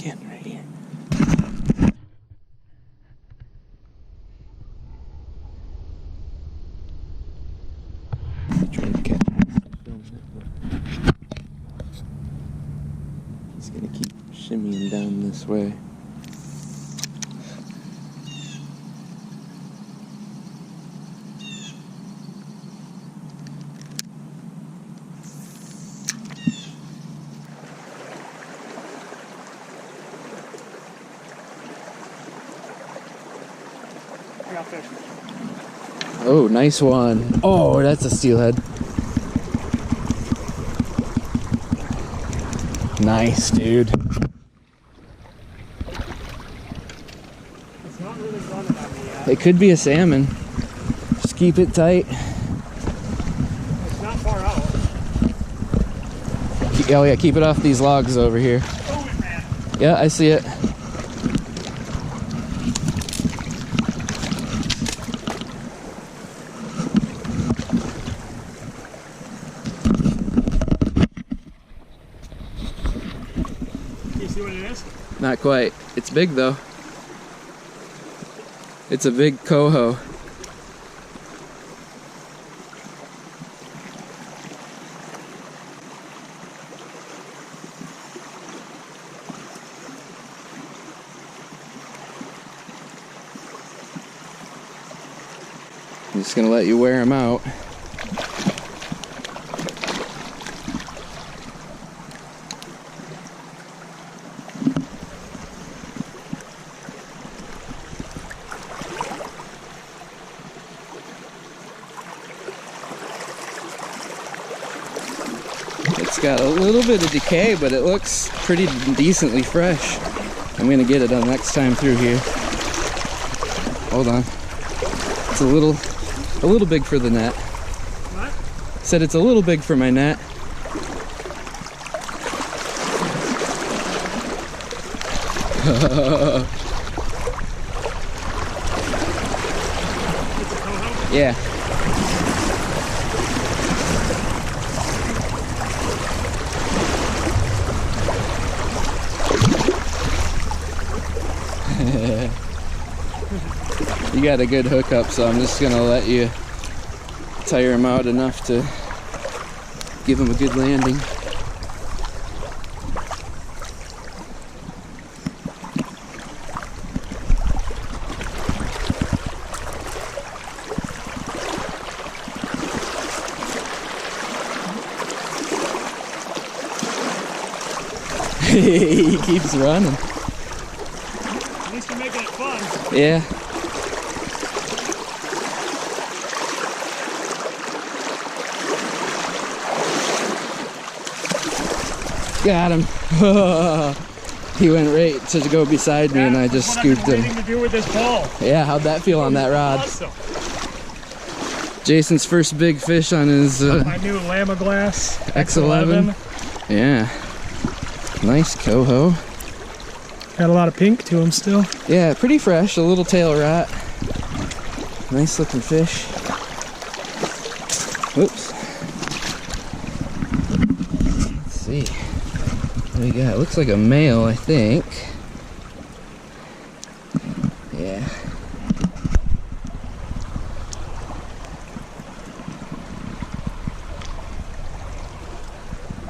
again right here. Trying to catch it. He's gonna keep shimmying down this way. I got fish. Oh, nice one. Oh, that's a steelhead. Nice, dude. It's not really running on me yet. It could be a salmon. Just keep it tight. It's not far out. Oh yeah, keep it off these logs over here. Oh, it ran. Yeah, I see it. You see what it is? Not quite. It's big though. It's a big coho. I'm just gonna let you wear them out. It's got a little bit of decay, but it looks pretty decently fresh. I'm gonna get it on next time through here. Hold on. It's a little big for the net. What? Said it's a little big for my net. Yeah. You got a good hookup, so I'm just gonna let you tire him out enough to give him a good landing. He keeps running. At least you're making it fun. Yeah. Got him. He went right to go beside me, and I just scooped him. To do with this ball. Yeah, how'd that feel on that rod? Awesome. Jason's first big fish on his My new Lamiglas X11. Yeah. Nice coho. Got a lot of pink to him still. Yeah, pretty fresh. A little tail rat. Nice looking fish. Whoops. Let's see. What do we got? Looks like a male, I think. Yeah.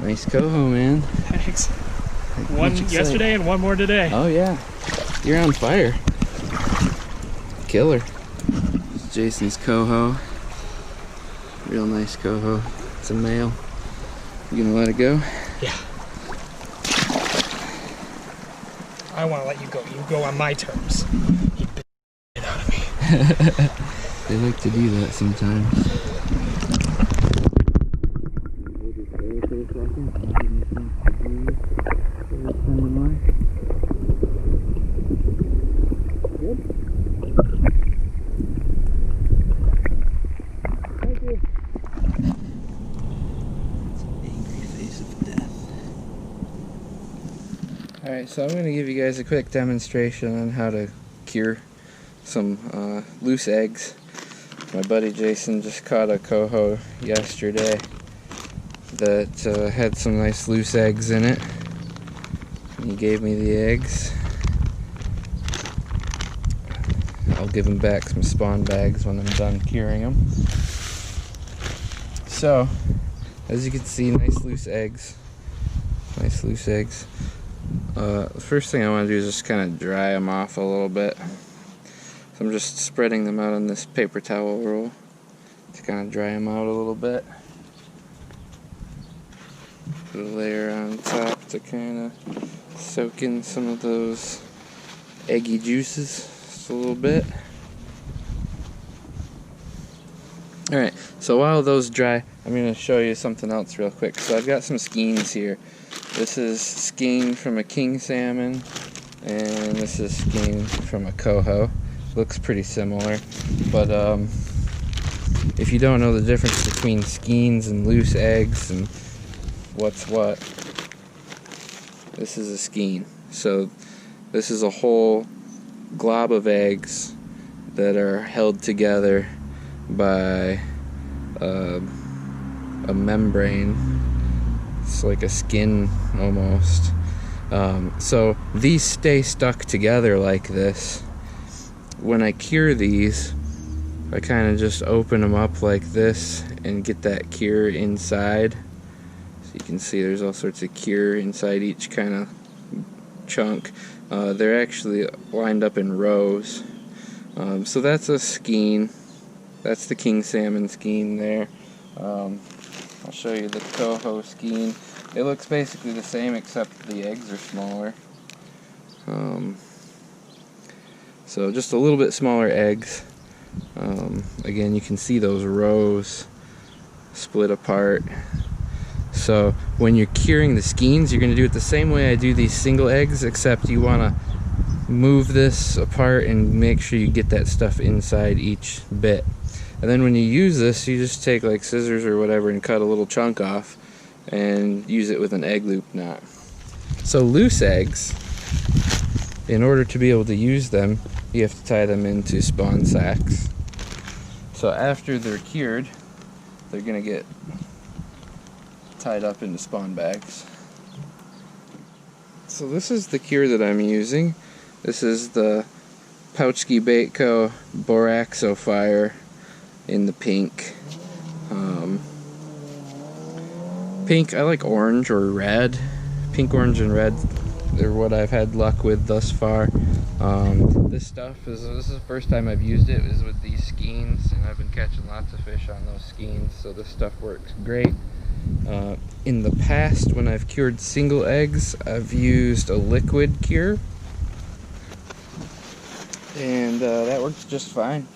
Nice coho, man. Thanks. One yesterday and one more today. Oh yeah. You're on fire. Killer. This is Jason's coho. Real nice coho. It's a male. You gonna let it go? Yeah. I want to let you go. You go on my terms. You bit it out of me. They like to do that sometimes. Alright, so I'm going to give you guys a quick demonstration on how to cure some loose eggs. My buddy Jason just caught a coho yesterday that had some nice loose eggs in it. He gave me the eggs. I'll give him back some spawn bags when I'm done curing them. So, as you can see, nice loose eggs. Nice loose eggs. The first thing I want to do is just kind of dry them off a little bit. So I'm just spreading them out on this paper towel roll to kind of dry them out a little bit. Put a layer on top to kind of soak in some of those eggy juices just a little bit. Alright, so while those dry, I'm going to show you something else real quick. So I've got some skeins here. This is skein from a king salmon, and this is skein from a coho. Looks pretty similar, but if you don't know the difference between skeins and loose eggs and what's what, this is a skein. So this is a whole glob of eggs that are held together by a membrane. It's like a skin almost. So these stay stuck together like this. When I cure these, I kind of just open them up like this and get that cure inside. So you can see there's all sorts of cure inside each kind of chunk. They're actually lined up in rows. So that's a skein. That's the king salmon skein there. I'll show you the coho skein. It looks basically the same except the eggs are smaller. So just a little bit smaller eggs. Again, you can see those rows split apart. So when you're curing the skeins, you're going to do it the same way I do these single eggs, except you want to move this apart and make sure you get that stuff inside each bit. And then when you use this, you just take like scissors or whatever and cut a little chunk off and use it with an egg loop knot. So loose eggs, in order to be able to use them, you have to tie them into spawn sacks. So after they're cured, they're going to get tied up into spawn bags. So this is the cure that I'm using. This is the Pouchkey Bait Co. Boraxophire in the pink. Pink, I like orange or red. Pink, orange, and red are what I've had luck with thus far. This is the first time I've used it is with these skeins, and I've been catching lots of fish on those skeins, so this stuff works great. In the past, when I've cured single eggs, I've used a liquid cure, and that works just fine.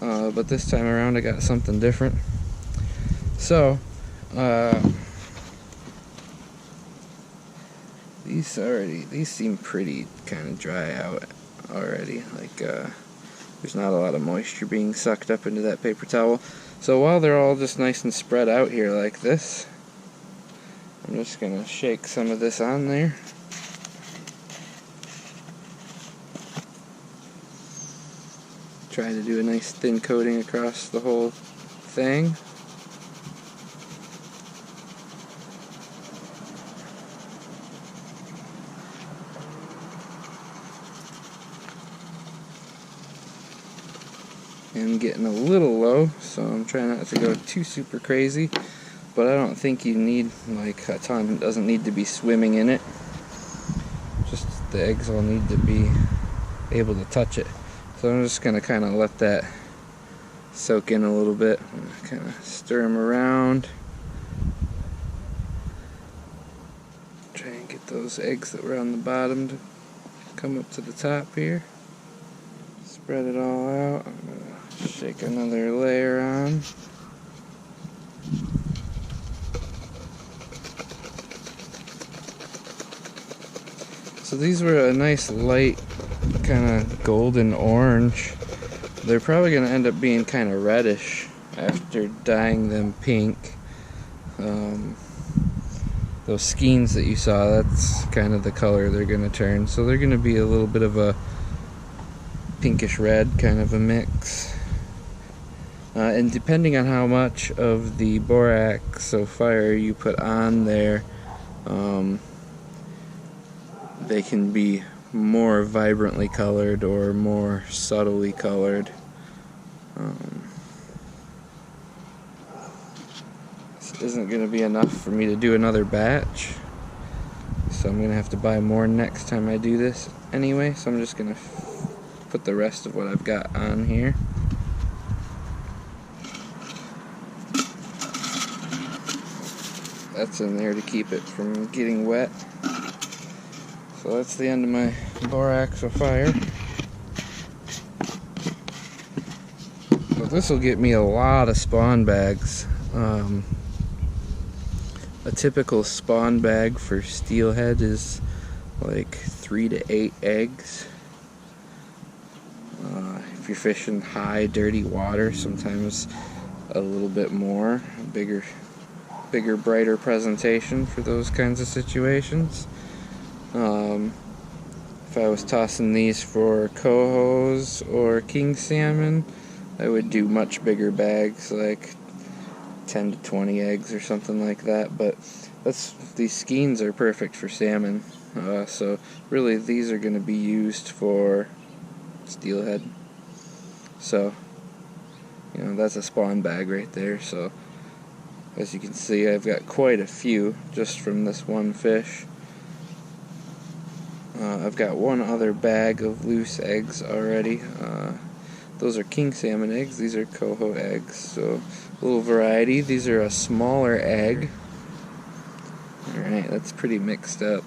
But this time around I got something different. So these seem pretty kind of dry out already. Like there's not a lot of moisture being sucked up into that paper towel. So while they're all just nice and spread out here like this, I'm just gonna shake some of this on there. Try to do a nice thin coating across the whole thing. I'm getting a little low, so I'm trying not to go too super crazy, but I don't think you need like a ton. It doesn't need to be swimming in it. Just the eggs will need to be able to touch it. So I'm just going to kind of let that soak in a little bit. Kind of stir them around. Try and get those eggs that were on the bottom to come up to the top here. Spread it all out. I'm going to shake another layer on. So these were a nice light kind of golden orange. They're probably going to end up being kind of reddish after dyeing them pink. Those skeins that you saw, that's kind of the color they're going to turn. So they're going to be a little bit of a pinkish red kind of a mix. And depending on how much of the borax so fire you put on there, they can be more vibrantly colored or more subtly colored. This isn't going to be enough for me to do another batch, so I'm going to have to buy more next time I do this anyway, so I'm just going to put the rest of what I've got on here. That's in there to keep it from getting wet. So that's the end of my borax of fire. So this will get me a lot of spawn bags. A typical spawn bag for steelhead is like 3 to 8 eggs. If you're fishing high, dirty water, sometimes a little bit more, bigger, brighter presentation for those kinds of situations. If I was tossing these for cohos or king salmon, I would do much bigger bags, like 10 to 20 eggs or something like that. But these skeins are perfect for salmon. So really, these are going to be used for steelhead. So, you know, that's a spawn bag right there. So, as you can see, I've got quite a few just from this one fish. I've got one other bag of loose eggs already. Those are king salmon eggs. These are coho eggs. So, a little variety. These are a smaller egg. Alright, that's pretty mixed up.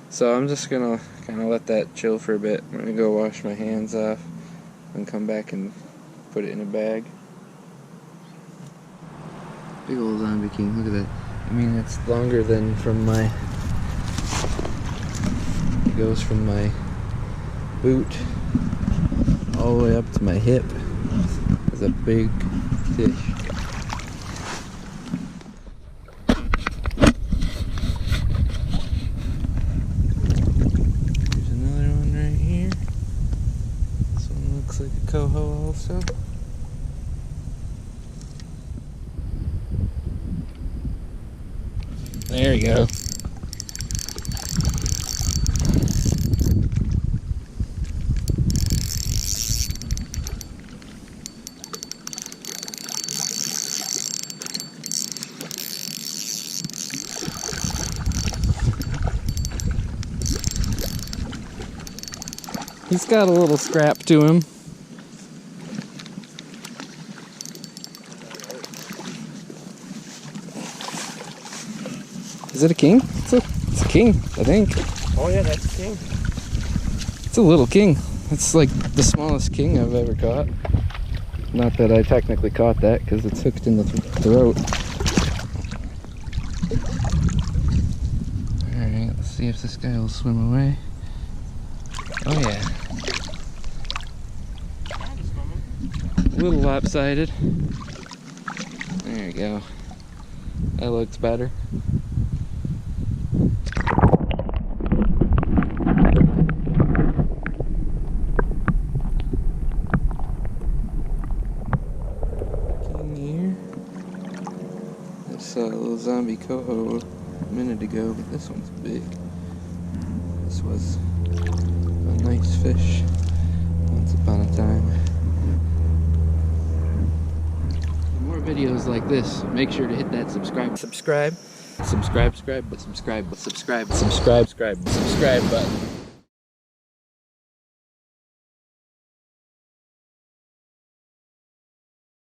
So I'm just gonna kind of let that chill for a bit. I'm gonna go wash my hands off and come back and put it in a bag. Big old zombie king, look at that. I mean, it's longer than from my... It goes from my boot all the way up to my hip. It's a big fish. There's another one right here. This one looks like a coho also. There you go. He's got a little scrap to him. Is it a king? It's a king, I think. Oh yeah, that's a king. It's a little king. It's like the smallest king I've ever caught. Not that I technically caught that because it's hooked in the throat. Alright, let's see if this guy will swim away. Oh yeah. A little lopsided. There you go. That looks better. King here. I saw a little zombie coho a minute ago, but this one's big. This was a nice fish once upon a time. For more videos like this, make sure to hit that subscribe button.